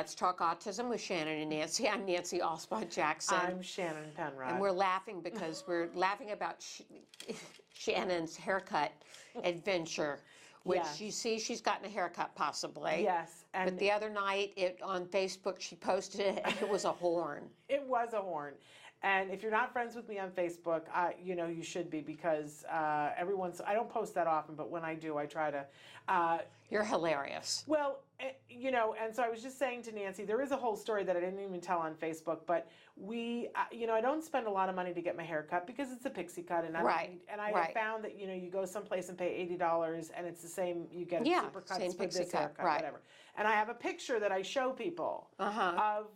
Let's Talk Autism with Shannon and Nancy. I'm Nancy Alspaugh Jackson. I'm Shannon Penrod. And we're laughing because we're laughing about Shannon's haircut adventure, which Yes. you see she's gotten a haircut possibly. Yes. But the other night on Facebook she posted it and it was a horn. It was a horn. And if you're not friends with me on Facebook, you know you should be, because I don't post that often, but when I do, I try to. You're hilarious. Well, you know, and so I was just saying to Nancy, there is a whole story that I didn't even tell on Facebook, but you know, I don't spend a lot of money to get my hair cut because it's a pixie cut, and I have found that, you know, you go someplace and pay $80 and it's the same, you get super cuts for this haircut, whatever. And I have a picture that I show people of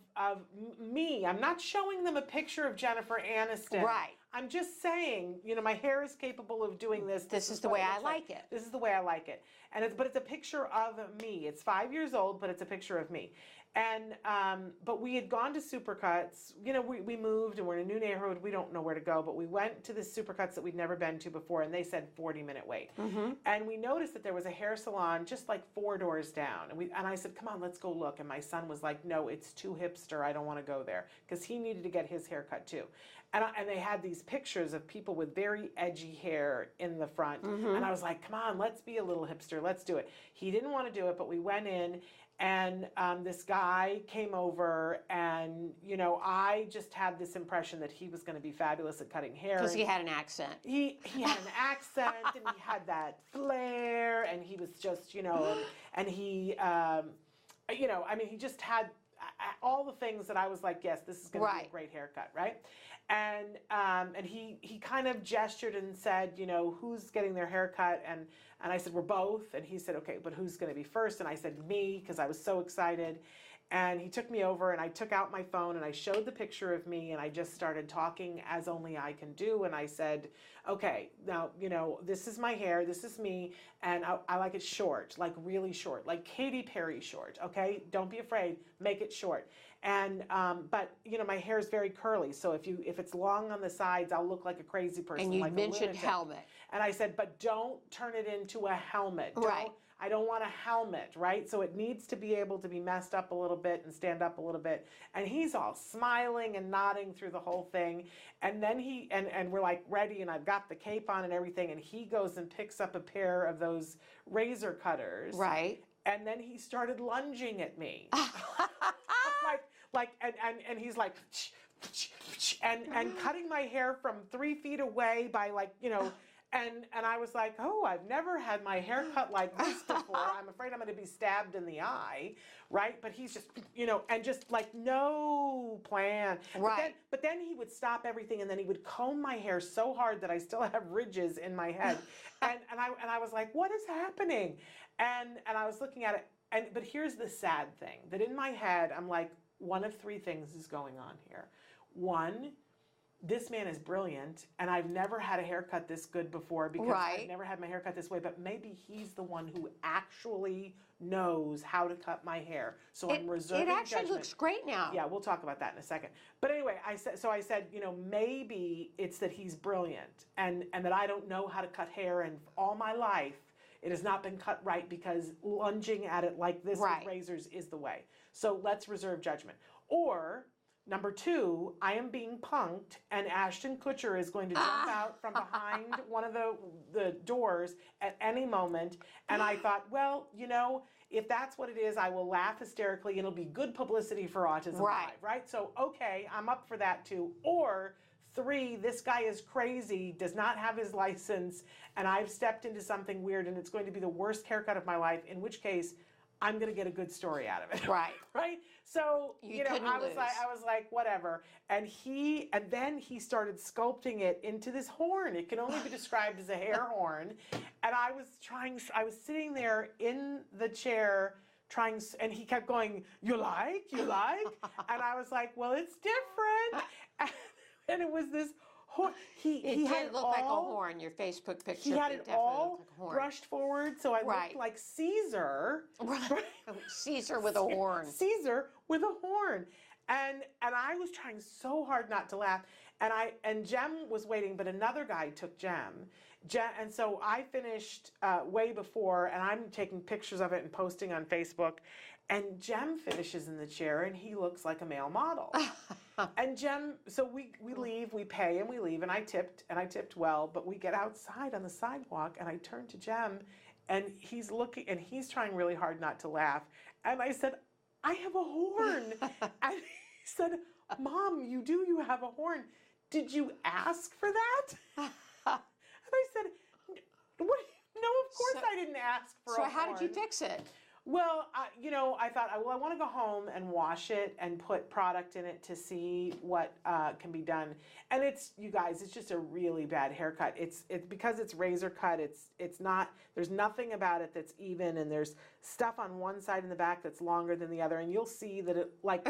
me. I'm not showing them a picture of Jennifer Aniston. Right. I'm just saying, you know, my hair is capable of doing this. This is the way I like it. This is the way I like it. And but it's a picture of me. It's 5 years old, but it's a picture of me. And but we had gone to Supercuts. You know, we moved and we're in a new neighborhood. We don't know where to go, but we went to this Supercuts that we'd never been to before, and they said 40-minute wait. And we noticed that there was a hair salon just like 4 doors down. And I said, come on, let's go look. And my son was like, no, it's too hipster. I don't want to go there, because he needed to get his hair cut too. And they had these pictures of people with very edgy hair in the front. And I was like, come on, let's be a little hipster. Let's do it. He didn't want to do it, but we went in, and this guy came over, and, you know, I just had this impression that he was going to be fabulous at cutting hair. Because he had an accent. He had an accent, and he had that flair, and he was just, you know, and he, you know, I mean, he just had all the things that I was like, yes, this is going to be a great haircut, right? And he kind of gestured and said, you know, who's getting their haircut? And I said, we're both. And he said, okay, but who's going to be first? And I said, me, because I was so excited. And he took me over, and I took out my phone, and I showed the picture of me, and I just started talking as only I can do. And I said, okay, now, you know, this is my hair, this is me, and I like it short, like really short, like Katy Perry short, okay? Don't be afraid, make it short. And, but, you know, my hair is very curly, so if it's long on the sides, I'll look like a crazy person. And you like mentioned helmet. And I said, but don't turn it into a helmet. Right. I don't want a helmet, right? So it needs to be able to be messed up a little bit and stand up a little bit. And he's all smiling and nodding through the whole thing. And then and we're like ready, and I've got the cape on and everything. And he goes and picks up a pair of those razor cutters. Right. And then he started lunging at me. And he's like, and cutting my hair from 3 feet away by, like, you know, and I was like, oh, I've never had my hair cut like this before. I'm afraid I'm going to be stabbed in the eye, right? But he's just, you know, and just like no plan. Right. But then he would stop everything, and then he would comb my hair so hard that I still have ridges in my head. and I was like, what is happening? And I was looking at it, but here's the sad thing, that in my head, I'm like, one of 3 things is going on here. One, this man is brilliant, and I've never had a haircut this good before, because I've never had my hair cut this way, but maybe he's the one who actually knows how to cut my hair. So I'm reserving judgment. It actually looks great now. Yeah, we'll talk about that in a second. But anyway, I said, you know, maybe it's that he's brilliant, and that I don't know how to cut hair, and all my life it has not been cut right, because lunging at it like this with razors is the way. So let's reserve judgment. Or number 2, I am being punked, and Ashton Kutcher is going to jump out from behind one of the doors at any moment. And I thought, well, you know, if that's what it is, I will laugh hysterically, and it'll be good publicity for autism-live, right? So, okay, I'm up for that too. Or 3, this guy is crazy, does not have his license, and I've stepped into something weird, and it's going to be the worst haircut of my life, in which case I'm going to get a good story out of it. Right. Right? So, you know, I was like, whatever. And then he started sculpting it into this horn. It can only be described as a hair horn. And I was sitting there in the chair and he kept going, you like? And I was like, well, it's different. And it was this horn. He did look like a horn. Your Facebook picture. He had it all brushed forward, so I looked like Caesar. Right. Caesar with a horn. Caesar with a horn. And I was trying so hard not to laugh. And Jem was waiting, but another guy took Jem. And so I finished way before, and I'm taking pictures of it and posting on Facebook. And Jem finishes in the chair, and he looks like a male model. And Jem, so we leave, we pay, and we leave, and I tipped well, but we get outside on the sidewalk, and I turn to Jem, and he's looking, and he's trying really hard not to laugh. And I said, I have a horn. And he said, Mom, you have a horn. Did you ask for that? And I said, what? No, of course I didn't ask for a horn. So how did you fix it? Well, I thought, I want to go home and wash it and put product in it to see what can be done. And it's, you guys, it's just a really bad haircut. It's because it's razor cut. It's not. There's nothing about it that's even, and there's stuff on one side in the back that's longer than the other. And you'll see that it like.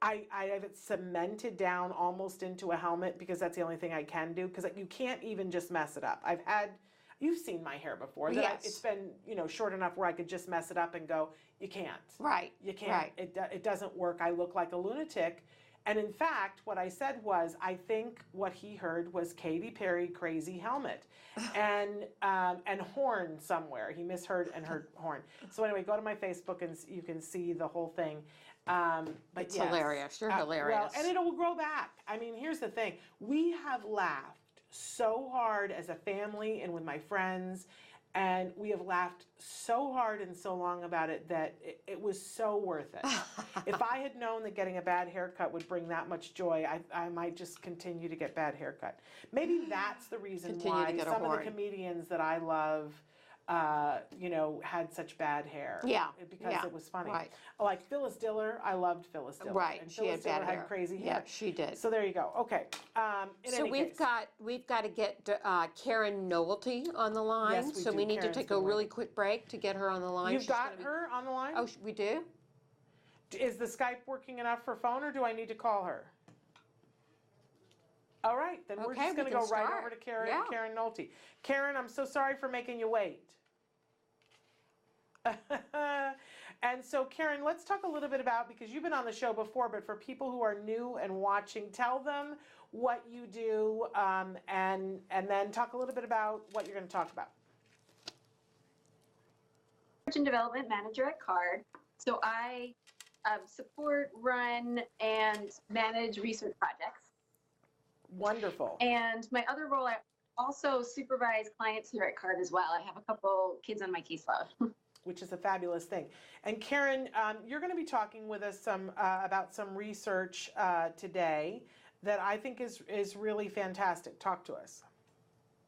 I have it cemented down almost into a helmet because that's the only thing I can do, because you can't even just mess it up. You've seen my hair before. Yes. It's been, short enough where I could just mess it up and go, you can't. Right. You can't. Right. It doesn't work. I look like a lunatic. And in fact, what I said was, I think what he heard was Katy Perry crazy helmet and horn somewhere. He misheard and heard horn. So anyway, go to my Facebook and you can see the whole thing. But It's yes. hilarious. You're hilarious. Well, and it'll grow back. I mean, here's the thing. We have laughed so hard as a family and with my friends, and we have laughed so hard and so long about it that it was so worth it. If I had known that getting a bad haircut would bring that much joy, I might just continue to get bad haircut. Maybe that's the reason why some of the comedians that I love had such bad hair. Yeah. Because it was funny. Right. Like Phyllis Diller, I loved Phyllis Diller. Right. And She Phyllis had bad Diller hair. had crazy hair. Yeah, she did. So there you go. Okay. So we've got to get Karen Nohelty on the line. Yes, we so do. we need Karen's to take been a really waiting. quick break to get her on the line. You've She's got gonna be- her on the line? Oh, we do? Is the Skype working enough for phone, or do I need to call her? All right, then we're Okay, just we going to can go right start. over to Karen, Yeah. Karen Nohelty. Karen, I'm so sorry for making you wait. And so, Karen, let's talk a little bit about, because you've been on the show before, but for people who are new and watching, tell them what you do, and then talk a little bit about what you're going to talk about. Research and Development Manager at CARD. So I support, run, and manage research projects. Wonderful. And my other role, I also supervise clients here at CARD as well. I have a couple kids on my caseload. Which is a fabulous thing. And Karen, you're going to be talking with us about some research today that I think is really fantastic. Talk to us.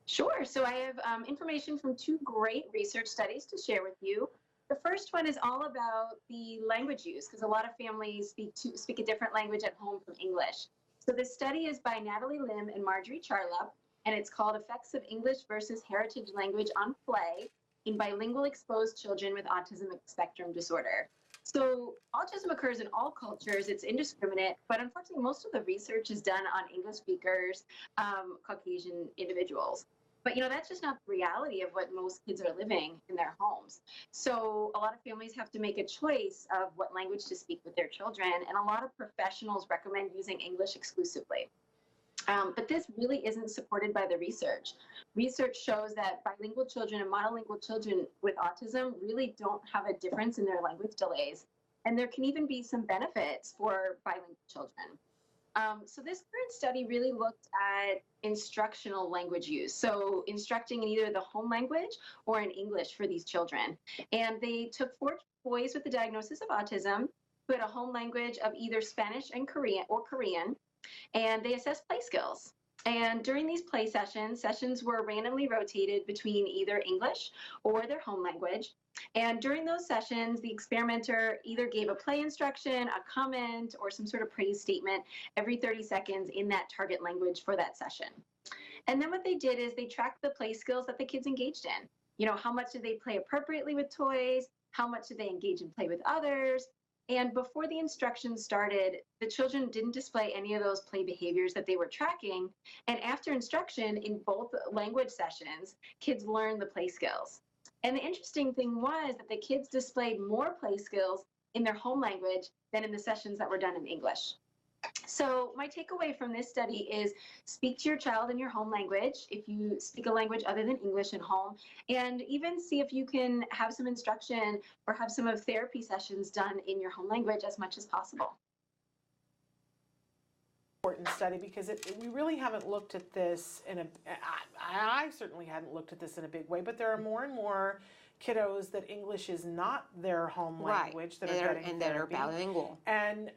Sure. So I have information from two great research studies to share with you. The first one is all about the language use, because a lot of families speak a different language at home from English. So this study is by Natalie Lim and Marjorie Charlap, and it's called Effects of English versus Heritage Language on Play in Bilingual Exposed Children with Autism Spectrum Disorder. So autism occurs in all cultures, it's indiscriminate, but unfortunately most of the research is done on English speakers, Caucasian individuals. But that's just not the reality of what most kids are living in their homes. So a lot of families have to make a choice of what language to speak with their children, and a lot of professionals recommend using English exclusively. But this really isn't supported by the research. Research shows that bilingual children and monolingual children with autism really don't have a difference in their language delays. And there can even be some benefits for bilingual children. So this current study really looked at instructional language use. So instructing in either the home language or in English for these children. And they took 4 boys with the diagnosis of autism who had a home language of either Spanish and Korean, and they assessed play skills. And during these play sessions were randomly rotated between either English or their home language. And during those sessions, the experimenter either gave a play instruction, a comment, or some sort of praise statement every 30 seconds in that target language for that session. And then what they did is they tracked the play skills that the kids engaged in. How much did they play appropriately with toys? How much did they engage in play with others? And before the instruction started, the children didn't display any of those play behaviors that they were tracking. And after instruction in both language sessions, kids learned the play skills. And the interesting thing was that the kids displayed more play skills in their home language than in the sessions that were done in English. So my takeaway from this study is speak to your child in your home language if you speak a language other than English at home, and even see if you can have some instruction or have some of therapy sessions done in your home language as much as possible. Important study because we really haven't looked at this I certainly hadn't looked at this in a big way, but there are more and more kiddos that English is not their home language that are getting that are therapy. bilingual. And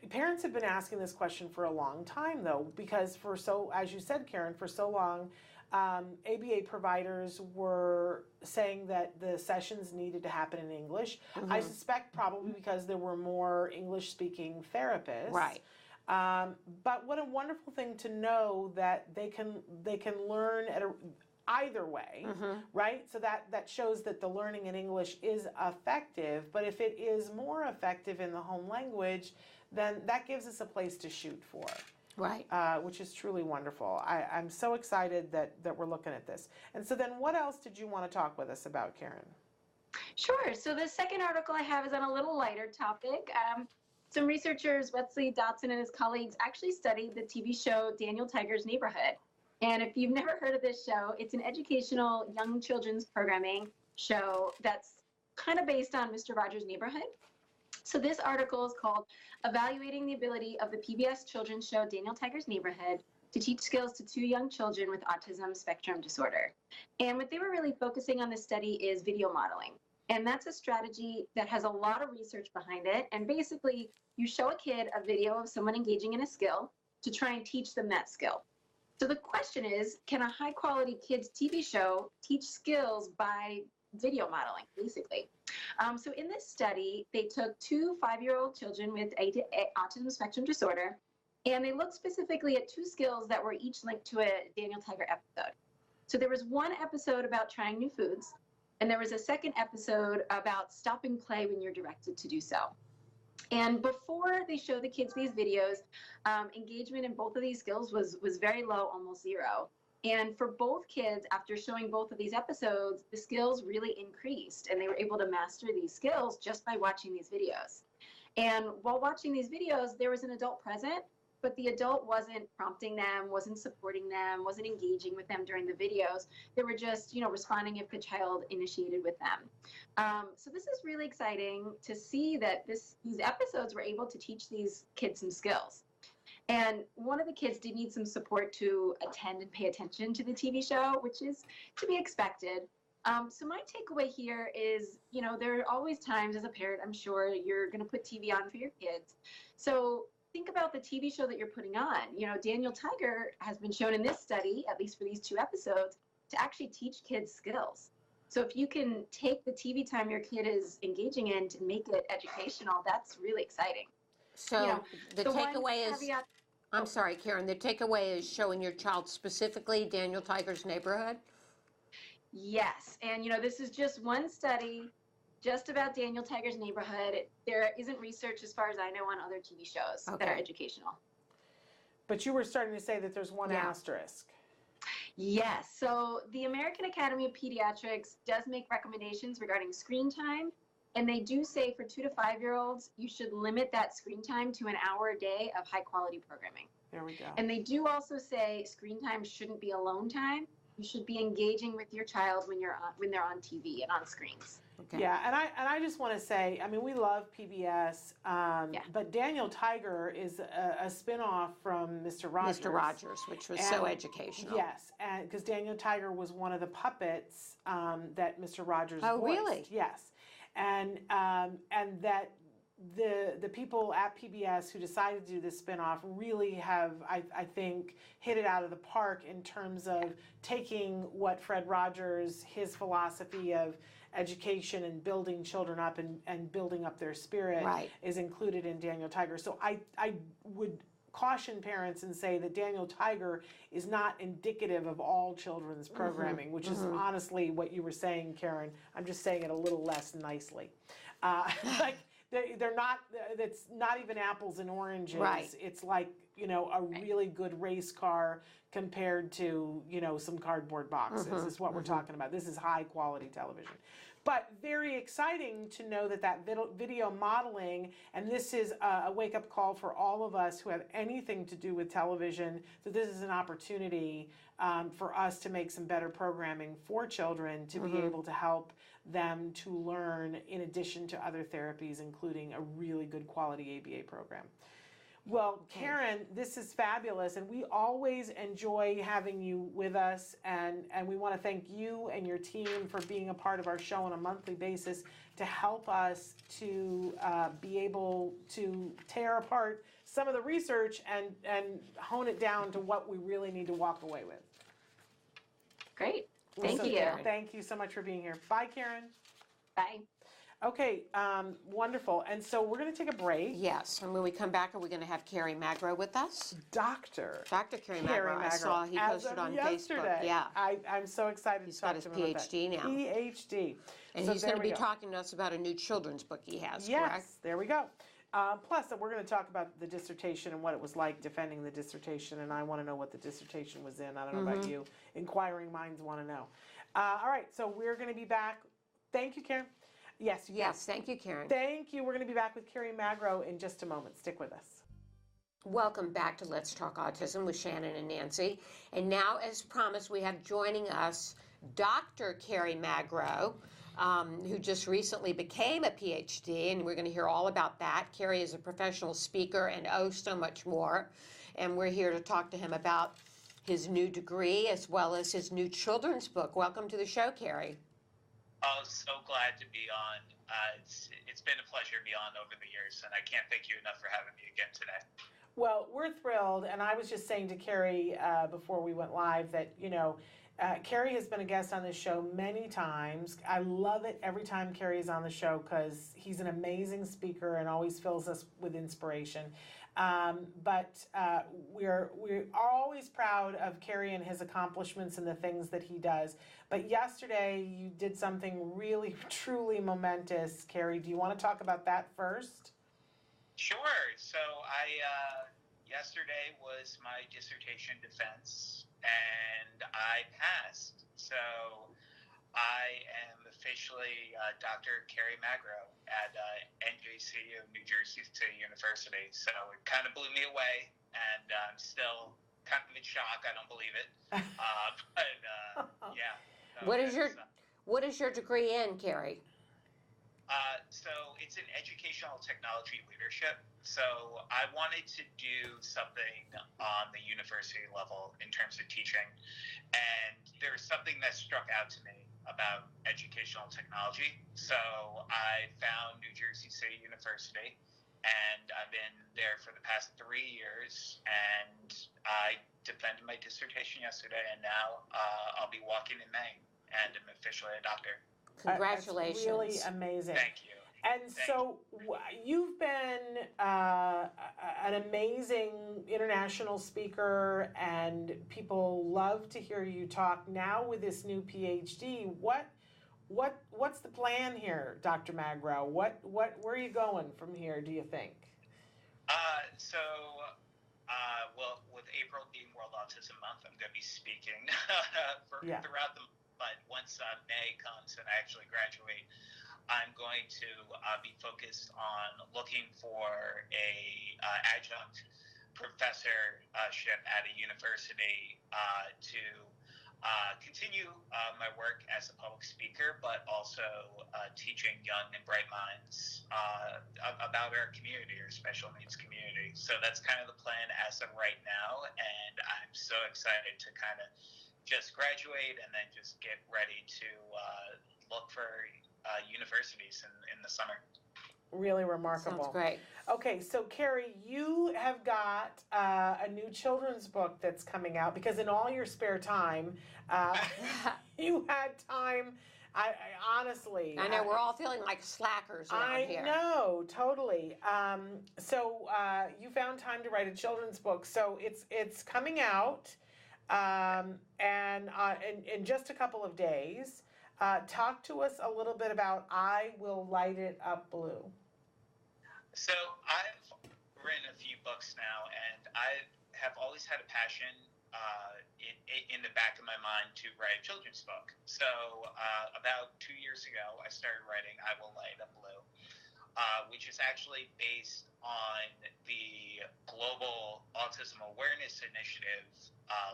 parents have been asking this question for a long time, though, because as you said, Karen, for so long, ABA providers were saying that the sessions needed to happen in English. I suspect probably because there were more English-speaking therapists. Right. But what a wonderful thing to know that they can learn either way, right? So that shows that the learning in English is effective, but if it is more effective in the home language, then that gives us a place to shoot for. Right. Which is truly wonderful. I'm so excited that we're looking at this. And so then what else did you want to talk with us about, Karen? Sure. So the second article I have is on a little lighter topic. Some researchers, Wesley Dotson and his colleagues, actually studied the TV show Daniel Tiger's Neighborhood. And if you've never heard of this show, it's an educational young children's programming show that's kind of based on Mr. Rogers' Neighborhood. So this article is called Evaluating the Ability of the PBS Children's Show Daniel Tiger's Neighborhood to Teach Skills to 2 Young Children with Autism Spectrum Disorder. And what they were really focusing on this study is video modeling. And that's a strategy that has a lot of research behind it. And basically, you show a kid a video of someone engaging in a skill to try and teach them that skill. So the question is, can a high-quality kids TV show teach skills by video modeling, basically? So in this study, they took 2 5-year-old children with autism spectrum disorder, and they looked specifically at 2 skills that were each linked to a Daniel Tiger episode. So there was one episode about trying new foods, and there was a second episode about stopping play when you're directed to do so. And before they showed the kids these videos, engagement in both of these skills was very low, almost 0. And for both kids, after showing both of these episodes, the skills really increased, and they were able to master these skills just by watching these videos. And while watching these videos, there was an adult present, but the adult wasn't prompting them, wasn't supporting them, wasn't engaging with them during the videos. They were just, responding if the child initiated with them. So this is really exciting to see that these episodes were able to teach these kids some skills. And one of the kids did need some support to attend and pay attention to the TV show, which is to be expected. So my takeaway here is, there are always times as a parent, I'm sure, you're going to put TV on for your kids. So think about the TV show that you're putting on. Daniel Tiger has been shown in this study, at least for these 2 episodes, to actually teach kids skills. So if you can take the TV time your kid is engaging in to make it educational, that's really exciting. So the takeaway is, I'm sorry, Karen, the takeaway is showing your child specifically Daniel Tiger's Neighborhood? Yes, and this is just one study just about Daniel Tiger's Neighborhood. There isn't research, as far as I know, on other TV shows that are educational. But you were starting to say that there's one asterisk. Yes, so the American Academy of Pediatrics does make recommendations regarding screen time, and they do say for 2 to 5-year-olds, you should limit that screen time to an hour a day of high-quality programming. There we go. And they do also say screen time shouldn't be alone time. You should be engaging with your child when they're on TV and on screens. Okay. Yeah, and I just want to say, we love PBS, but Daniel Tiger is a spinoff from Mr. Rogers. Mr. Rogers, which was so educational. Yes, and because Daniel Tiger was one of the puppets that Mr. Rogers voiced. Oh, really? Yes, and that the people at PBS who decided to do this spinoff really have, I think, hit it out of the park in terms of taking what Fred Rogers, his philosophy of education and building children up and building up their spirit is included in Daniel Tiger. So I would caution parents and say that Daniel Tiger is not indicative of all children's programming, which is honestly what you were saying, Karen. I'm just saying it a little less nicely. They're not, that's not even apples and oranges. Right. It's like a really good race car compared to, some cardboard boxes is what we're talking about. This is high quality television. But very exciting to know that video modeling, and this is a wake-up call for all of us who have anything to do with television, that this is an opportunity for us to make some better programming for children to be able to help them to learn in addition to other therapies, including a really good quality ABA program. Well, Karen, this is fabulous, and we always enjoy having you with us, and we want to thank you and your team for being a part of our show on a monthly basis to help us to be able to tear apart some of the research and hone it down to what we really need to walk away with. Great. Thank you. Thank you so much for being here. Bye, Karen. Bye. Okay, wonderful. And so we're going to take a break. Yes, and when we come back, are we going to have Kerry Magro with us? Dr. Kerry Magro. I saw he posted on yesterday. Facebook. Yeah. I'm so excited He's to talk got to his him about PhD that. now. PhD. And So he's there going to we be go. talking to us about a new children's book he has, Yes, correct? there we go. Plus, we're going to talk about the dissertation and what it was like defending the dissertation, and I want to know what the dissertation was in. I don't know about you. Inquiring minds want to know. All right, so we're going to be back. Thank you, Karen. Yes, Yes, thank you, Karen. Thank you. We're going to be back with Kerry Magro in just a moment. Stick with us. Welcome back to Let's Talk Autism with Shannon and Nancy. And now, as promised, we have joining us Dr. Kerry Magro, who just recently became a PhD, and we're going to hear all about that. Kerry is a professional speaker and oh, so much more. And we're here to talk to him about his new degree as well as his new children's book. Welcome to the show, Kerry. Oh, so glad to be on. It's been a pleasure to be on over the years, and I can't thank you enough for having me again today. Well, we're thrilled, and I was just saying to Kerry before we went live that, Kerry has been a guest on this show many times. I love it every time Kerry is on the show because he's an amazing speaker and always fills us with inspiration. But we're always proud of Kerry and his accomplishments and the things that he does. But yesterday you did something really, truly momentous. Kerry, do you want to talk about that first? Sure. So yesterday was my dissertation defense, and I passed. So I am officially Dr. Kerry Magro at NJCU, New Jersey State University. So it kind of blew me away, and I'm still kind of in shock. I don't believe it. Yeah. So What is your degree in, Kerry? So it's in educational technology leadership. So I wanted to do something on the university level in terms of teaching. And there was something that struck out to me about educational technology. So I found New Jersey State University, and I've been there for the past 3 years. And I defended my dissertation yesterday, and now I'll be walking in May, and I'm officially a doctor. Congratulations. That's really amazing. Thank you. And so you've been an amazing international speaker, and people love to hear you talk. Now with this new PhD, what's the plan here, Dr. Magro? Where are you going from here, do you think? Well, with April being World Autism Month, I'm going to be speaking throughout the month. But once May comes and I actually graduate, I'm going to be focused on looking for a adjunct professorship at a university to continue my work as a public speaker, but also teaching young and bright minds about our community, our special needs community. So that's kind of the plan as of right now, and I'm so excited to kind of just graduate and then just get ready to look for universities in the summer. Really remarkable. Sounds great. Okay, so Kerry, you have got a new children's book that's coming out because in all your spare time, you had time. I honestly, I know we're all feeling like slackers around here. I know, totally. So you found time to write a children's book. So it's coming out, and in just a couple of days. Talk to us a little bit about I Will Light It Up Blue. So I've written a few books now, and I have always had a passion in the back of my mind to write a children's book. So about 2 years ago, I started writing I Will Light Up Blue, which is actually based on the Global Autism Awareness Initiative,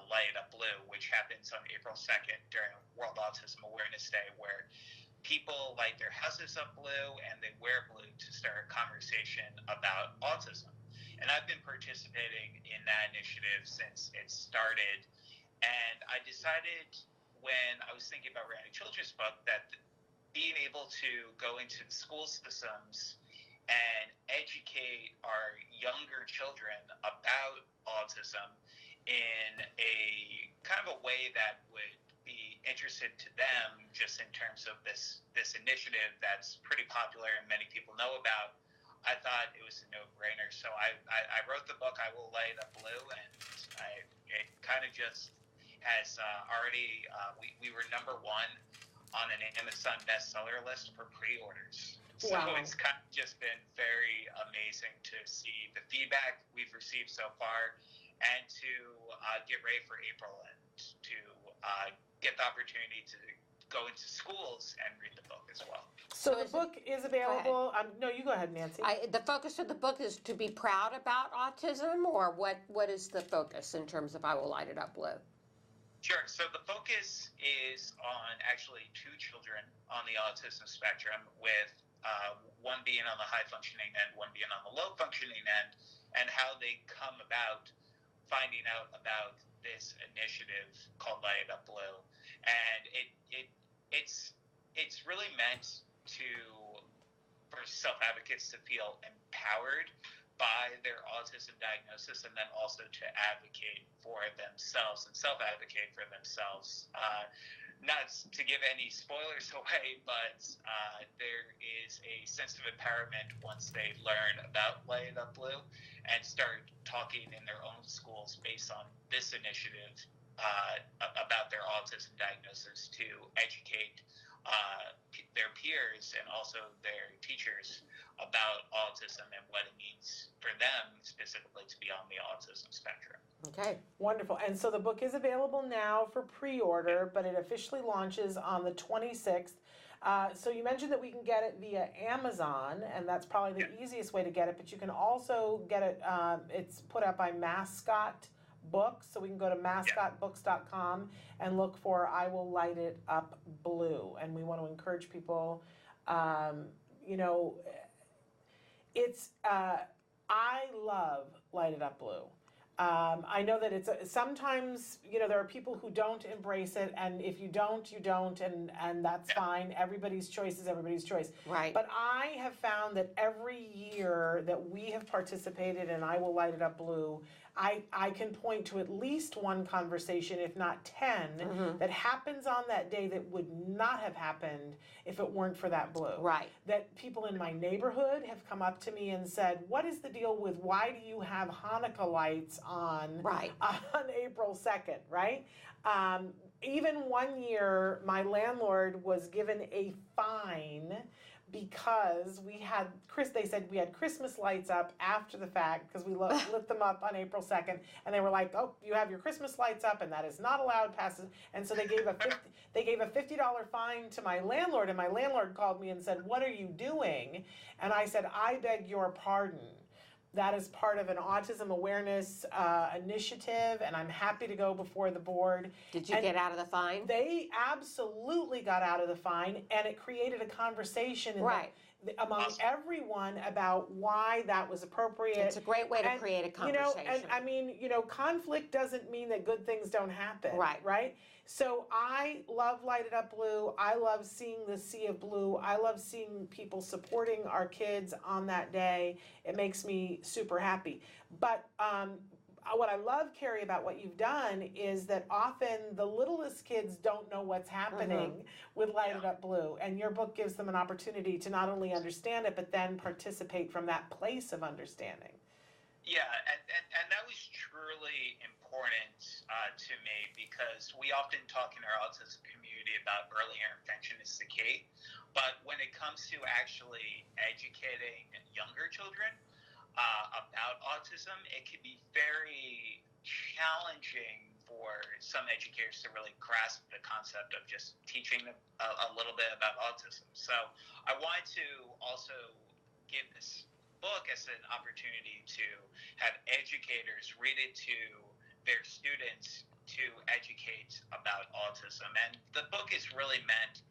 Light Up Blue, which happens on April 2nd during World Autism Awareness Day, where people light their houses up blue and they wear blue to start a conversation about autism. And I've been participating in that initiative since it started. And I decided when I was thinking about writing a children's book that being able to go into the school systems and educate our younger children about autism in a kind of a way that would be interested to them, just in terms of this initiative that's pretty popular and many people know about, I thought it was a no-brainer. So I wrote the book I Will Light Up Blue, and it kind of just has already we were #1 on an Amazon bestseller list for pre-orders. So Wow. It's kind of just been very amazing to see the feedback we've received so far, and to get ready for April and to get the opportunity to go into schools and read the book as well. So the book is available. No, you go ahead, Nancy. The focus of the book is to be proud about autism, or what is the focus in terms of I Will Light It Up Blue? Sure. So the focus is on actually 2 children on the autism spectrum, with one being on the high functioning end, one being on the low functioning end, and how they come about finding out about this initiative called Light It Up Blue. And it's really meant for self-advocates to feel empowered by their autism diagnosis, and then also to advocate for themselves and self-advocate for themselves. Not to give any spoilers away, but there is a sense of empowerment once they learn about Light It Up Blue and start talking in their own schools based on this initiative about their autism diagnosis, to educate their peers and also their teachers about autism and what it means for them specifically to be on the autism spectrum. Okay. Wonderful. And so the book is available now for pre-order, but it officially launches on the 26th. So you mentioned that we can get it via Amazon, and that's probably the easiest way to get it, but you can also get it, it's put up by Mascot Books, so we can go to mascotbooks.com and look for I Will Light It Up Blue. And we want to encourage people, it's, I love Light It Up Blue. I know that it's sometimes, there are people who don't embrace it, and if you don't, you don't, and that's fine. Everybody's choice is everybody's choice. Right. But I have found that every year that we have participated in I Will Light It Up Blue, I can point to at least one conversation, if not 10, that happens on that day that would not have happened if it weren't for that blue. Right. That people in my neighborhood have come up to me and said, what is the deal with, why do you have Hanukkah lights on April 2nd, right? Even one year, my landlord was given a fine because they said we had Christmas lights up after the fact, because we lit them up on April 2nd, and they were like, oh, you have your Christmas lights up, and that is not allowed past, and so they gave a $50 fine to my landlord, and my landlord called me and said, what are you doing? And I said, I beg your pardon. That is part of an autism awareness initiative, and I'm happy to go before the board. Did you get out of the fine? They absolutely got out of the fine, and it created a conversation among everyone about why that was appropriate. It's a great way to create a conversation. Conflict doesn't mean that good things don't happen. Right? So I love Light It Up Blue. I love seeing the sea of blue. I love seeing people supporting our kids on that day. It makes me super happy. But what I love, Kerry, about what you've done is that often the littlest kids don't know what's happening with Light It Up Blue. And your book gives them an opportunity to not only understand it, but then participate from that place of understanding. Yeah, and that was truly important to me, because we often talk in our autism community about early intervention is the key, but when it comes to actually educating younger children, about autism, it can be very challenging for some educators to really grasp the concept of just teaching them a little bit about autism. So I wanted to also give this book as an opportunity to have educators read it to their students to educate about autism. And the book is really meant,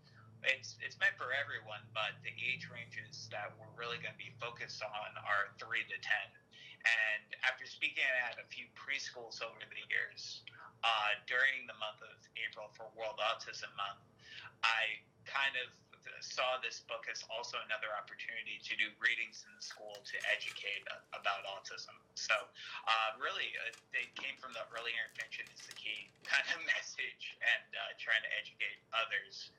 it's meant for everyone, but the age ranges that we're really going to be focused on are 3 to 10. And after speaking at a few preschools over the years, during the month of April for World Autism Month, I kind of saw this book as also another opportunity to do readings in the school to educate about autism. So really, they came from the early intervention is the key kind of message, and trying to educate others.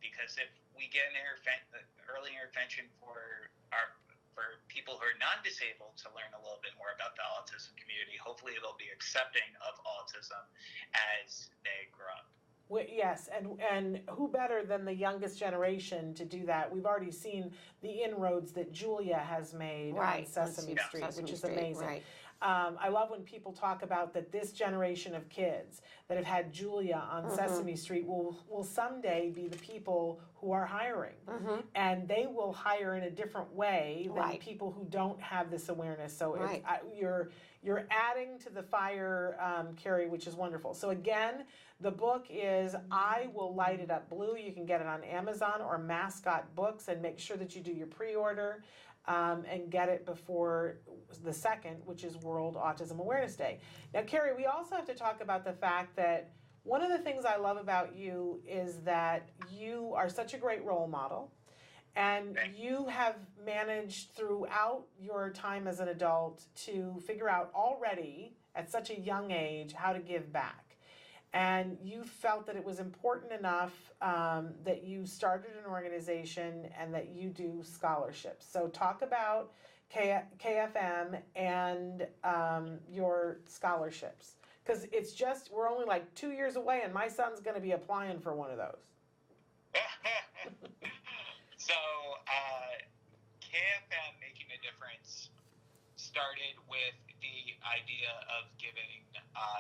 Because if we get an early intervention for people who are non-disabled to learn a little bit more about the autism community, hopefully they'll be accepting of autism as they grow up. Yes, and who better than the youngest generation to do that? We've already seen the inroads that Julia has made on Sesame Street, which is amazing. Right. I love when people talk about that this generation of kids that have had Julia on Sesame Street will someday be the people who are hiring. And they will hire in a different way than people who don't have this awareness. So you're adding to the fire, Kerry, which is wonderful. So again, the book is I Will Light It Up Blue. You can get it on Amazon or Mascot Books, and make sure that you do your pre-order and get it before the 2nd, which is World Autism Awareness Day. Now, Kerry, we also have to talk about the fact that one of the things I love about you is that you are such a great role model, and you have managed throughout your time as an adult to figure out already at such a young age how to give back. And you felt that it was important enough that you started an organization and that you do scholarships. So talk about KFM and your scholarships. Because it's just, we're only like 2 years away and my son's going to be applying for one of those. So KFM Making a Difference started with the idea of giving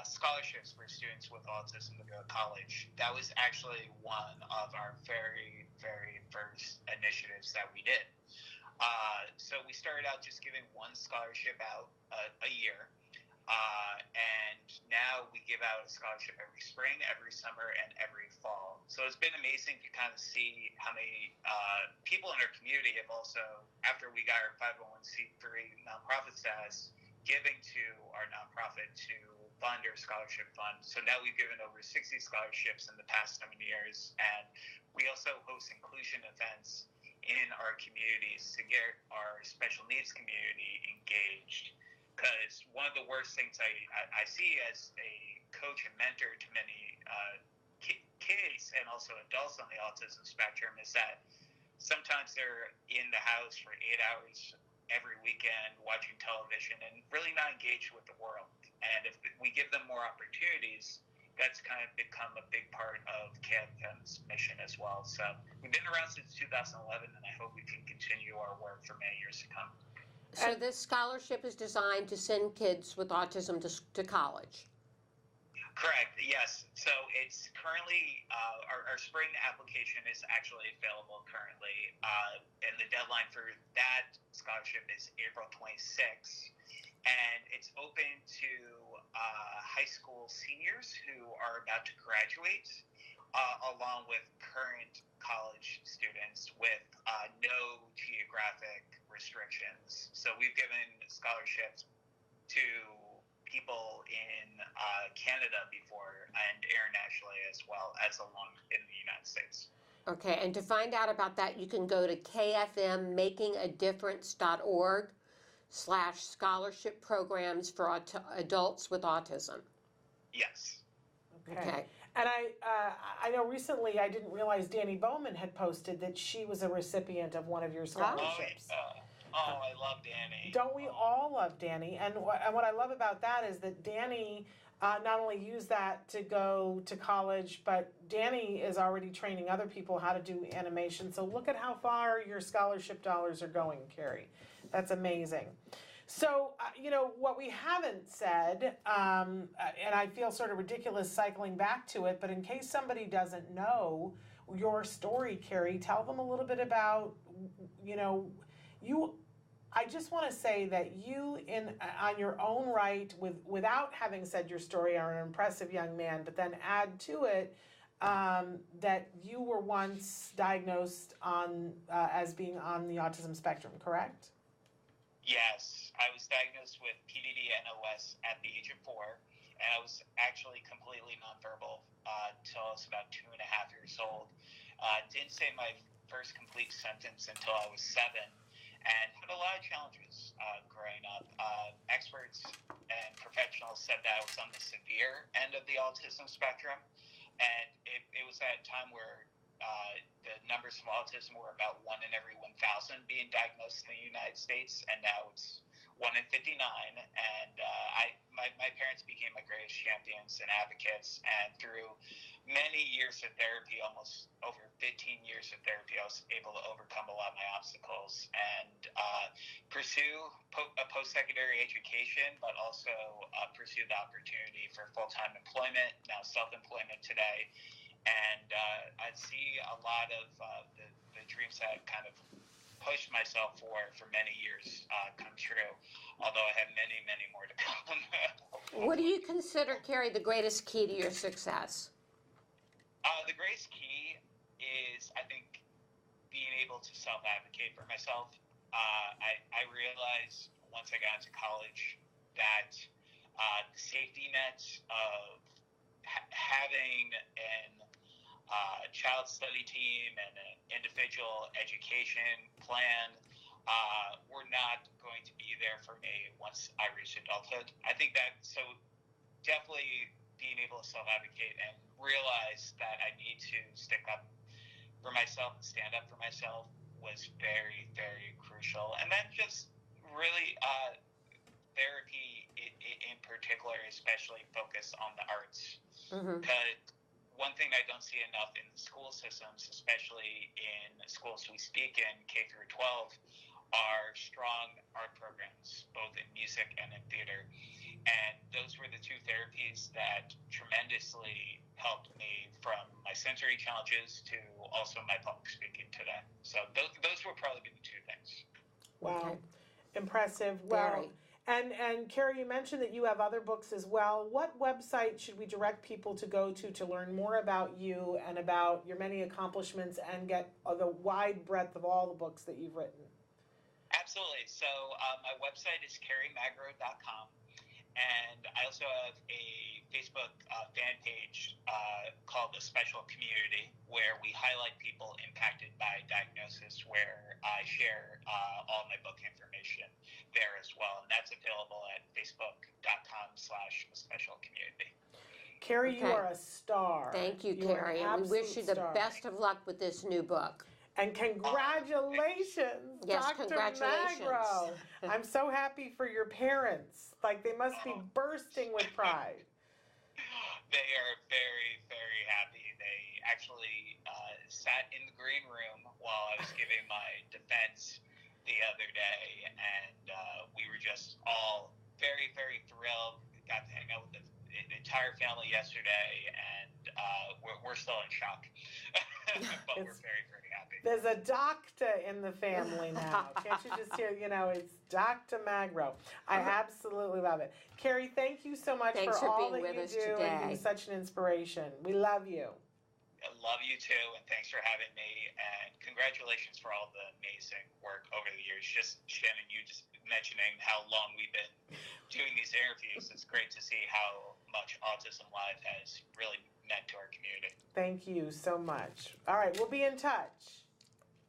scholarships for students with autism to go to college. That was actually one of our very, very first initiatives that we did. So we started out just giving one scholarship out a year. And now we give out a scholarship every spring, every summer, and every fall. So it's been amazing to kind of see how many people in our community have also, after we got our 501c3 nonprofit status, giving to our nonprofit to fund our scholarship fund. So now we've given over 60 scholarships in the past 7 years. And we also host inclusion events in our communities to get our special needs community engaged. Because one of the worst things I see as a coach and mentor to many kids and also adults on the autism spectrum is that sometimes they're in the house for 8 hours every weekend watching television and really not engaged with the world. And if we give them more opportunities, that's kind of become a big part of KFM's mission as well. So we've been around since 2011, and I hope we can continue our work for many years to come. So this scholarship is designed to send kids with autism to college. Correct, yes. So it's currently, our spring application is actually available currently, and the deadline for that scholarship is April 26th. And it's open to high school seniors who are about to graduate, along with current college students with no geographic restrictions. So we've given scholarships to people in Canada before and internationally as well as along in the United States. Okay, and to find out about that, you can go to kfmmakingadifference.org/scholarship programs for adults with autism. Yes. Okay. And I know recently I didn't realize Danny Bowman had posted that she was a recipient of one of your scholarships. Oh, I love Danny. Don't we all love Danny? And what I love about that is that Danny not only used that to go to college, but Danny is already training other people how to do animation. So look at how far your scholarship dollars are going, Kerry. That's amazing. So, what we haven't said, and I feel sort of ridiculous cycling back to it, but in case somebody doesn't know your story, Kerry, tell them a little bit about, I just want to say that you, on your own right, without having said your story, are an impressive young man, but then add to it that you were once diagnosed as being on the autism spectrum, correct? Yes, I was diagnosed with PDD and OS at the age of 4, and I was actually completely nonverbal until I was about 2.5 years old. Didn't say my first complete sentence until I was 7, and had a lot of challenges growing up. Experts and professionals said that I was on the severe end of the autism spectrum, and it was at a time where the numbers of autism were about 1 in every 1,000 being diagnosed in the United States, and now it's 1 in 59. And my parents became my greatest champions and advocates, and through many years of therapy, almost over 15 years of therapy, I was able to overcome a lot of my obstacles and pursue a post-secondary education, but also pursue the opportunity for full-time employment, now self-employment today. And I see a lot of the dreams that I've kind of pushed myself for many years come true, although I have many, many more to come. What do you consider, Kerry, the greatest key to your success? The greatest key is, I think, being able to self-advocate for myself. I realized once I got into college that the safety net of having an child study team and an individual education plan were not going to be there for me once I reached adulthood. I think that, so definitely being able to self-advocate and realize that I need to stick up for myself and stand up for myself was very, very crucial. And then just really therapy in particular, especially focused on the arts. Because one thing I don't see enough in the school systems, especially in schools we speak in, K through 12, are strong art programs, both in music and in theater. And those were the two therapies that tremendously helped me from my sensory challenges to also my public speaking today. So those will probably be the two things. Wow. Okay. Impressive. Well, and Kerry, you mentioned that you have other books as well. What website should we direct people to go to learn more about you and about your many accomplishments and get the wide breadth of all the books that you've written? Absolutely. So my website is kerrymagro.com. And I also have a Facebook fan page called The Special Community, where we highlight people impacted by diagnosis, where I share all my book information there as well. And that's available at facebook.com/specialcommunity. Kerry, you are a star. Thank you, Kerry. And we wish you the best of luck with this new book. And congratulations, yes, Dr. congratulations. Magro. I'm so happy for your parents. Like, they must be bursting with pride. They are very, very happy. They actually sat in the green room while I was giving my defense the other day, and we were just all very, very thrilled. Got to hang out with the entire family yesterday, and we're still in shock. But we're very, very happy. There's a doctor in the family now. Can't you just hear, it's Dr. Magro. I absolutely love it. Kerry, thank you so much for all that you do. Today. And you're such an inspiration. We love you. I love you too, and thanks for having me, and congratulations for all the amazing work over the years. Just, Shannon, you just mentioning how long we've been doing these interviews. It's great to see how much autism-live has really meant to our community. Thank you so much. All right, we'll be in touch.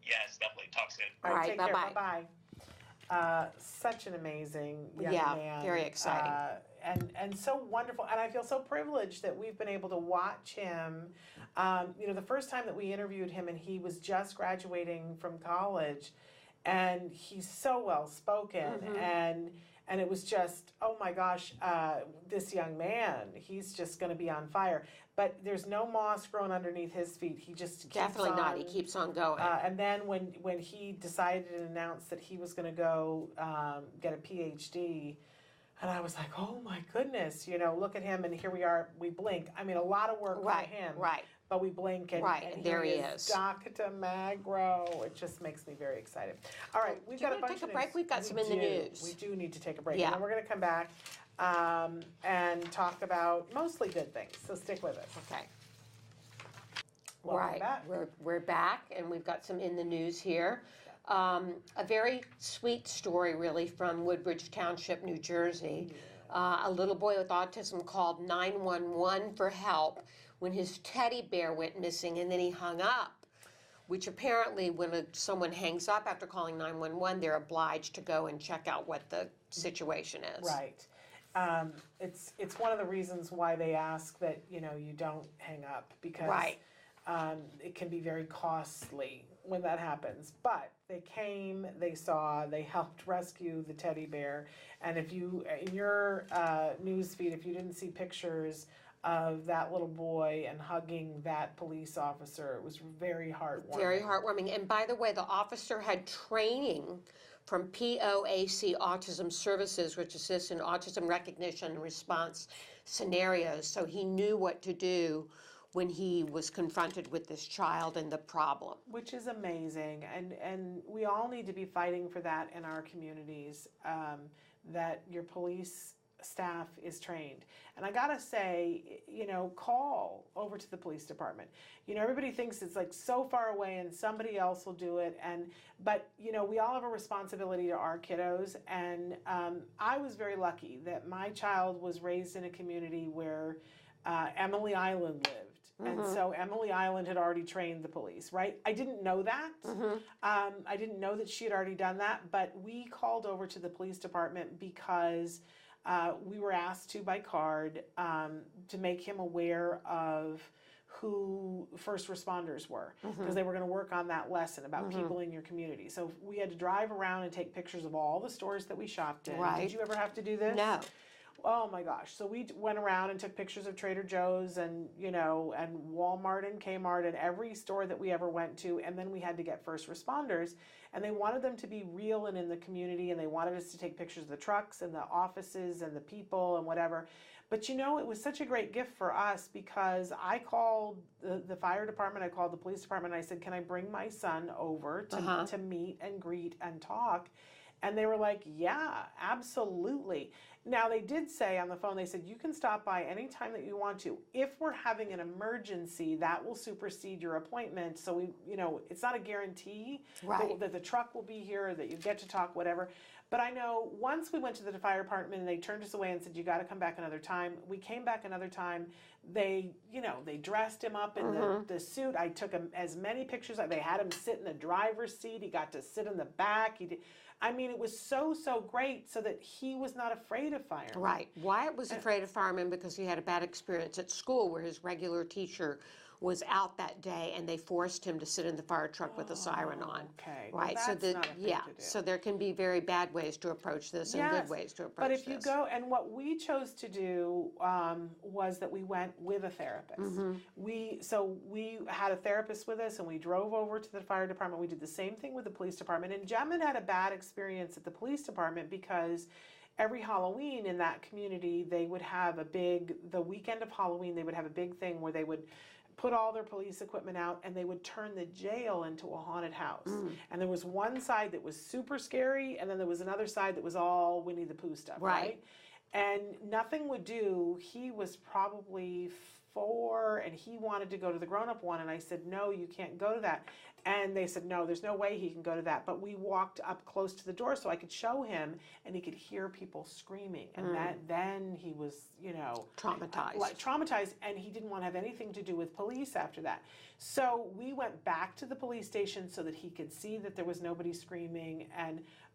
Yes, definitely. Talk soon. All right, take bye-bye. Care. Bye-bye. Such an amazing young man. Yeah, very exciting. And so wonderful. And I feel so privileged that we've been able to watch him. The first time that we interviewed him, and he was just graduating from college, and he's so well spoken, and it was just, oh my gosh, this young man, he's just going to be on fire. but there's no moss growing underneath his feet. He just Definitely keeps not. on, He keeps on going. and then when he decided and announced that he was going to go get a PhD, and I was like, oh my goodness, look at him, and here we are. We blink. I mean, a lot of work for him. Right. But we blink, and, Right, and there he is. Dr. Magro. It just makes me very excited. All right, we've got a bunch of take a break? news. We've got some in the news. We do need to take a break. Yeah. And then we're going to come back and talk about mostly good things. So stick with us. Okay. Welcome back. We're back, and we've got some in the news here. A very sweet story, really, from Woodbridge Township, New Jersey. A little boy with autism called 911 for help when his teddy bear went missing, and then he hung up, which apparently when someone hangs up after calling 911, they're obliged to go and check out what the situation is. Right. It's one of the reasons why they ask that, you don't hang up, because it can be very costly when that happens. But they came, they saw, they helped rescue the teddy bear. And if you, in your news feed, if you didn't see pictures of that little boy and hugging that police officer, it was very heartwarming. Very heartwarming. And by the way, the officer had training from POAC Autism Services, which assists in autism recognition and response scenarios. So he knew what to do when he was confronted with this child and the problem. Which is amazing, and we all need to be fighting for that in our communities, that your police staff is trained. And I gotta say, call over to the police department. Everybody thinks it's like so far away and somebody else will do it, but we all have a responsibility to our kiddos, and I was very lucky that my child was raised in a community where Emily Island lived. And so Emily Island had already trained the police, right? I didn't know that. I didn't know that she had already done that, but we called over to the police department because we were asked to by card to make him aware of who first responders were, because they were going to work on that lesson about people in your community. So we had to drive around and take pictures of all the stores that we shopped in. Right. Did you ever have to do this? No. Oh my gosh. So we went around and took pictures of Trader Joe's and, and Walmart and Kmart and every store that we ever went to. And then we had to get first responders, and they wanted them to be real and in the community, and they wanted us to take pictures of the trucks and the offices and the people and whatever. But it was such a great gift for us, because I called the fire department, I called the police department, and I said, can I bring my son over to meet and greet and talk? And they were like, yeah, absolutely. Now, they did say on the phone, they said, you can stop by anytime that you want to. If we're having an emergency, that will supersede your appointment. So it's not a guarantee that the truck will be here, or that you get to talk, whatever. But I know once we went to the fire department and they turned us away and said, you got to come back another time. We came back another time. They dressed him up in the suit. I took him as many pictures. They had him sit in the driver's seat. He got to sit in the back. It was so great, so that he was not afraid of firemen. Right. Wyatt was afraid of firemen because he had a bad experience at school where his regular teacher was out that day, and they forced him to sit in the fire truck with a siren on. Okay. Right. Well, that's not a thing to do. So there can be very bad ways to approach this and good ways to approach this. But if you go, and what we chose to do was that we went with a therapist. We had a therapist with us, and we drove over to the fire department. We did the same thing with the police department. And Jem had a bad experience at the police department, because every Halloween in that community, they would have the weekend of Halloween, they would have a big thing where they would put all their police equipment out, and they would turn the jail into a haunted house. And there was one side that was super scary, and then there was another side that was all Winnie the Pooh stuff, right? And nothing would do. He was probably 4, and he wanted to go to the grown-up one, and I said, no, you can't go to that. And they said, no, there's no way he can go to that. But we walked up close to the door so I could show him, and he could hear people screaming. And then he was, traumatized, and he didn't want to have anything to do with police after that. So we went back to the police station so that he could see that there was nobody screaming.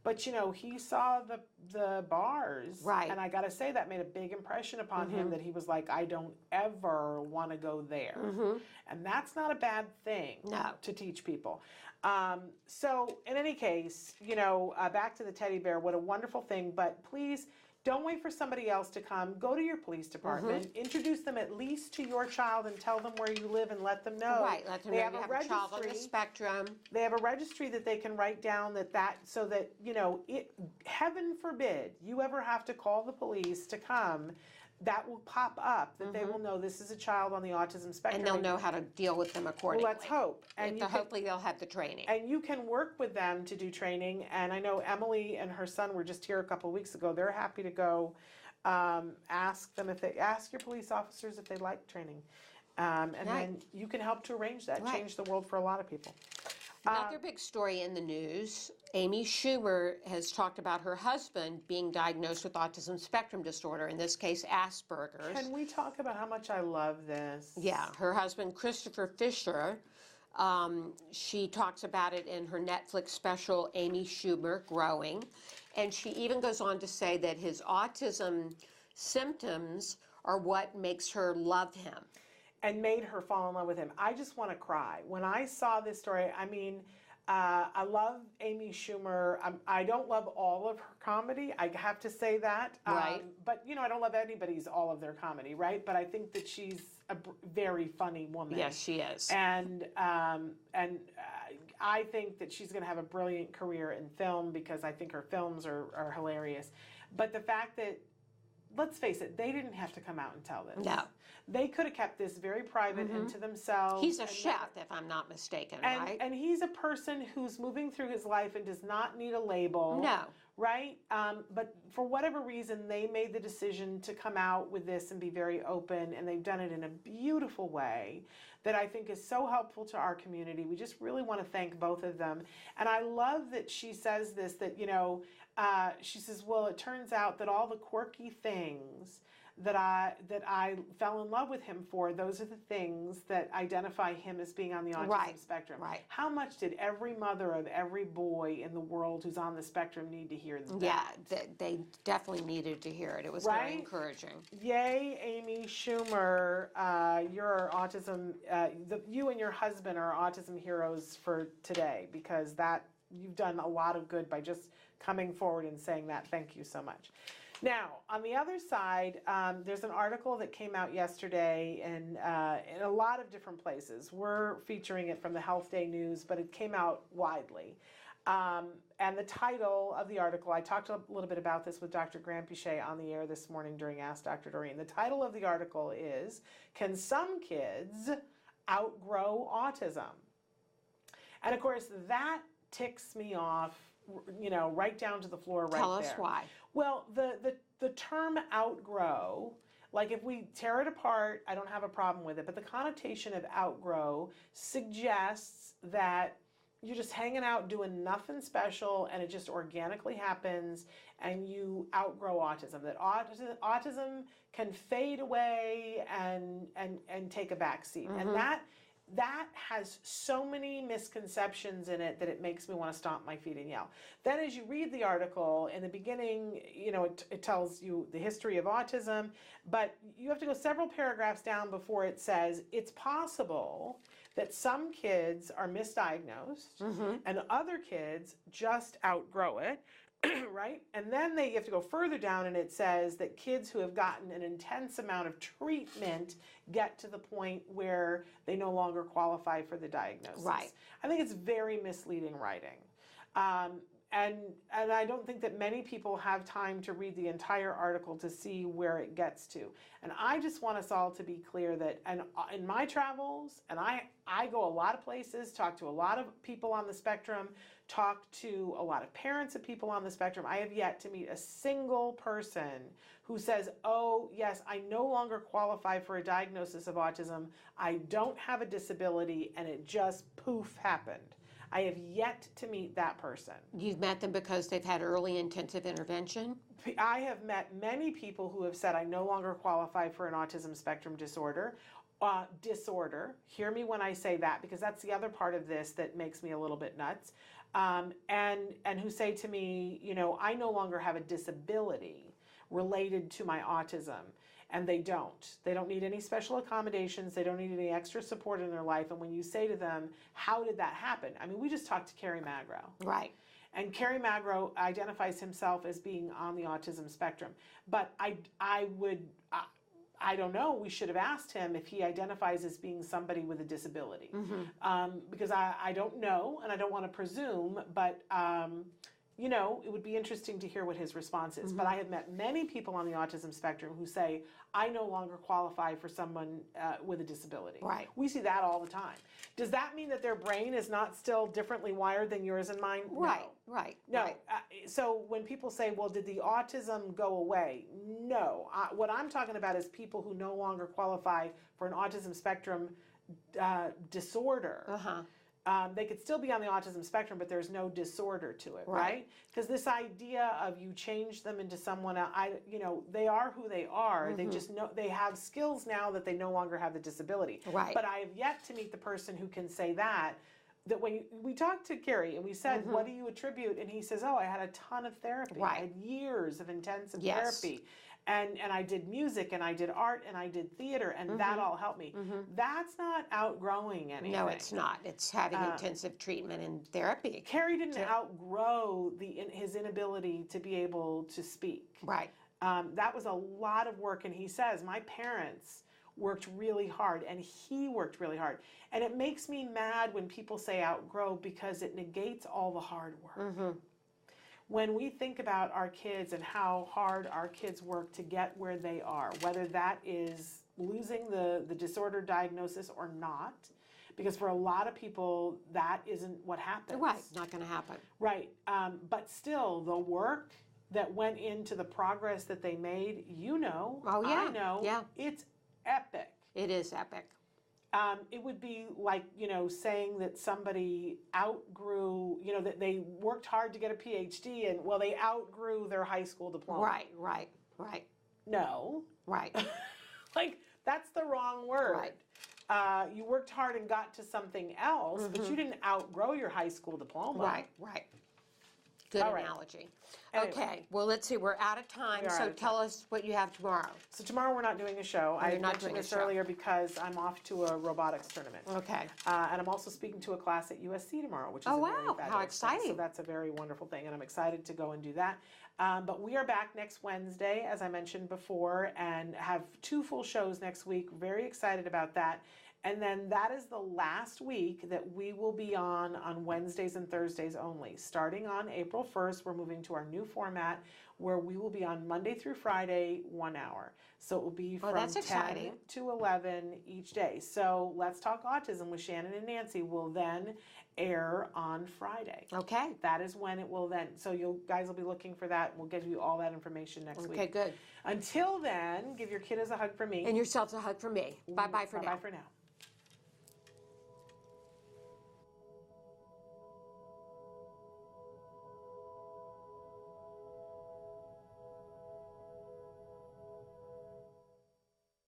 But he saw the bars, right? And I gotta say, that made a big impression upon him, that he was like, I don't ever want to go there, and that's not a bad thing to teach people. So in any case, back to the teddy bear. What a wonderful thing! But please Don't wait for somebody else to come. Go to your police department. Introduce them at least to your child and tell them where you live and let them know. Right, let them know you have a child on the spectrum. They have a registry that they can write down so that, heaven forbid you ever have to call the police to come, that will pop up, that they will know this is a child on the autism spectrum. And they'll know how to deal with them accordingly. Well, let's hope. And hopefully they'll have the training. And you can work with them to do training. And I know Emily and her son were just here a couple of weeks ago. They're happy to go ask your police officers if they like training. Then you can help to arrange that, change the world for a lot of people. Another big story in the news, Amy Schumer has talked about her husband being diagnosed with autism spectrum disorder, in this case Asperger's. Can we talk about how much I love this? Yeah, her husband Christopher Fisher, she talks about it in her Netflix special, Amy Schumer, Growing. And she even goes on to say that his autism symptoms are what makes her love him. And made her fall in love with him. I just want to cry. When I saw this story, I love Amy Schumer. I don't love all of her comedy. I have to say that. Right. But, I don't love anybody's all of their comedy, right? But I think that she's a very funny woman. Yes, she is. And I think that she's going to have a brilliant career in film because I think her films are hilarious. But the fact that, let's face it, they didn't have to come out and tell this. No. They could have kept this very private and to themselves. He's a chef, if I'm not mistaken, right? And he's a person who's moving through his life and does not need a label. No. Right? But for whatever reason, they made the decision to come out with this and be very open, and they've done it in a beautiful way that I think is so helpful to our community. We just really want to thank both of them. And I love that she says this, that, she says, well, it turns out that all the quirky things that I fell in love with him for, those are the things that identify him as being on the autism spectrum. Right. How much did every mother of every boy in the world who's on the spectrum need to hear that? Yeah, they definitely needed to hear it. It was very encouraging. Yay, Amy Schumer, you're autism. You and your husband are autism heroes for today because you've done a lot of good by just coming forward and saying that. Thank you so much. Now, on the other side, there's an article that came out yesterday in a lot of different places. We're featuring it from the Health Day News, but it came out widely. And the title of the article, I talked a little bit about this with Dr. Graham Pichet on the air this morning during Ask Dr. Doreen. The title of the article is, Can Some Kids Outgrow Autism? And of course, that ticks me off, right down to the floor right there. Tell us why. Well, the term outgrow, like if we tear it apart, I don't have a problem with it, but the connotation of outgrow suggests that you're just hanging out doing nothing special and it just organically happens and you outgrow autism. That autism can fade away and take a back seat. And that has so many misconceptions in it that it makes me want to stomp my feet and yell. Then as you read the article, in the beginning, it tells you the history of autism, but you have to go several paragraphs down before it says it's possible that some kids are misdiagnosed and other kids just outgrow it. Right? And then you have to go further down and it says that kids who have gotten an intense amount of treatment get to the point where they no longer qualify for the diagnosis. Right. I think it's very misleading writing. And I don't think that many people have time to read the entire article to see where it gets to. And I just want us all to be clear that, and in my travels, and I go a lot of places, talk to a lot of people on the spectrum, talk to a lot of parents of people on the spectrum. I have yet to meet a single person who says, oh, yes, I no longer qualify for a diagnosis of autism. I don't have a disability, and it just poof happened. I have yet to meet that person. You've met them because they've had early intensive intervention? I have met many people who have said, I no longer qualify for an autism spectrum disorder. Hear me when I say that, because that's the other part of this that makes me a little bit nuts. And who say to me, I no longer have a disability related to my autism. And they don't. They don't need any special accommodations. They don't need any extra support in their life. And when you say to them, how did that happen? I mean, we just talked to Kerry Magro. Right. And Kerry Magro identifies himself as being on the autism spectrum. But I don't know, we should have asked him if he identifies as being somebody with a disability. Because I don't know, and I don't want to presume, but you know, it would be interesting to hear what his response is. But I have met many people on the autism spectrum who say, I no longer qualify for someone with a disability. Right. We see that all the time. Does that mean that their brain is not still differently wired than yours and mine? Right, right. No. Right. So when people say, well, did the autism go away? No. What I'm talking about is people who no longer qualify for an autism spectrum disorder. They could still be on the autism spectrum, but there's no disorder to it, right? Because this idea of you change them into someone else, you know, they are who they are. They just know they have skills now that they no longer have the disability. Right. But I have yet to meet the person who can say that. That when we talked to Kerry and we said, what do you attribute? And he says, oh, I had a ton of therapy. Right. I had years of intensive therapy. And I did music and I did art and I did theater and that all helped me. That's not outgrowing anything. No, it's not. It's having intensive treatment and therapy. Kerry didn't outgrow his inability to be able to speak. Right. That was a lot of work, and he says, my parents worked really hard and he worked really hard. And it makes me mad when people say outgrow because it negates all the hard work. When we think about our kids and how hard our kids work to get where they are, whether that is losing the disorder diagnosis or not, because for a lot of people, that isn't what happens. Right, not going to happen. Right, but still, the work that went into the progress that they made, you know, I know, it's epic. It is epic. It would be like, you know, saying that somebody outgrew, you know, that they worked hard to get a PhD and, well, they outgrew their high school diploma. Right, right, right. No. Right. Like, that's the wrong word. Right. You worked hard and got to something else, but you didn't outgrow your high school diploma. Right, right. Good analogy. Anyway. Okay, well, let's see, we're out of time, so tell us what you have tomorrow. So tomorrow we're not doing a show. I mentioned this earlier because I'm off to a robotics tournament. Okay. And I'm also speaking to a class at USC tomorrow, which is a very wow, fabulous how thing. exciting. So that's a very wonderful thing, and I'm excited to go and do that. But we are back next Wednesday, as I mentioned before, and have 2 full shows next week. Very excited about that. And then that is the last week that we will be on Wednesdays and Thursdays only. Starting on April 1st, we're moving to our new format where we will be on Monday through Friday, 1 hour. So it will be from 10 to 11 each day. So Let's Talk Autism with Shannon and Nancy will then air on Friday. Okay. That is when it will then. So you guys will be looking for that. We'll give you all that information next week. Okay, good. Until then, give your kiddos a hug from me. And yourselves a hug from me. Bye-bye for now. Bye-bye for now.